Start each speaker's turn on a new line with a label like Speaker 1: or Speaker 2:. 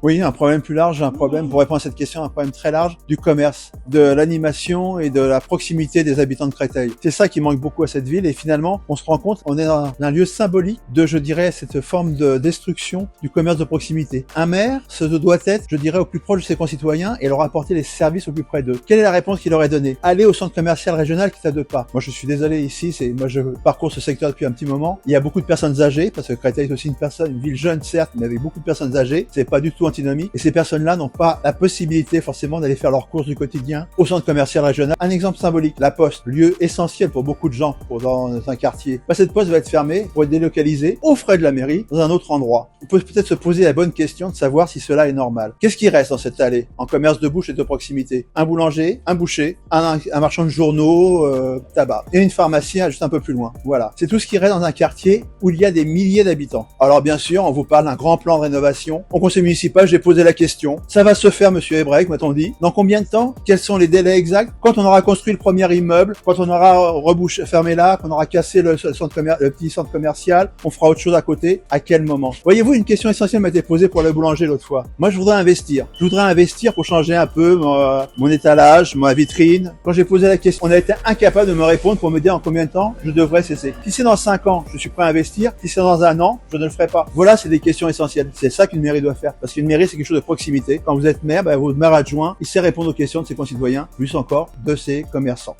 Speaker 1: Oui, un problème plus large, un problème, pour répondre à cette question, un problème très large du commerce, de l'animation et de la proximité des habitants de Créteil. C'est ça qui manque beaucoup à cette ville et finalement, on se rend compte, on est dans un lieu symbolique de, je dirais, cette forme de destruction du commerce de proximité. Un maire, ce doit être, je dirais, au plus proche de ses concitoyens et leur apporter les services au plus près d'eux. Quelle est la réponse qu'il aurait donnée? Aller au centre commercial régional qui est à 2 pas. Moi, je suis désolé ici, moi je parcours ce secteur depuis un petit moment. Il y a beaucoup de personnes âgées, parce que Créteil est aussi une ville jeune certes, mais avec beaucoup de personnes âgées. C'est pas du tout antinomique. Et ces personnes-là n'ont pas la possibilité forcément d'aller faire leurs courses du quotidien au centre commercial régional. Un exemple symbolique, la Poste, lieu essentiel pour beaucoup de gens dans un quartier. Cette Poste va être fermée pour être délocalisée aux frais de la mairie dans un autre endroit. On peut peut-être se poser la bonne question de savoir si cela est normal. Qu'est-ce qui reste dans cette allée en commerce de bouche et de proximité? Un boulanger, un boucher, un marchand de journaux, tabac et une pharmacie juste un peu plus loin. Voilà, c'est tout ce qui reste dans un quartier où il y a des milliers d'habitants. Alors bien sûr, on vous parle d'un grand plan de rénovation. Au conseil municipal, j'ai posé la question. Ça va se faire, monsieur Hebrec, m'a-t-on dit. Dans combien de temps? Quels sont les délais exacts? Quand on aura construit le premier immeuble, quand on aura fermé là, qu'on aura cassé le petit centre commercial, on fera autre chose à côté. À quel moment? Voyez-vous, une question essentielle m'a été posée pour le boulanger l'autre fois. Moi, je voudrais investir. Je voudrais investir pour changer un peu mon étalage, ma vitrine. Quand j'ai posé la question, on a été incapable de me répondre pour me dire en combien de temps je devrais cesser. Si c'est dans 5 ans, je suis prêt à investir. Si c'est dans 1 an, je ne le ferai pas. Voilà, c'est des questions essentielles. C'est ça qu'une mairie doit faire. Parce qu'une mairie, c'est quelque chose de proximité. Quand vous êtes maire, votre maire adjoint, il sait répondre aux questions de ses concitoyens, plus encore de ses commerçants.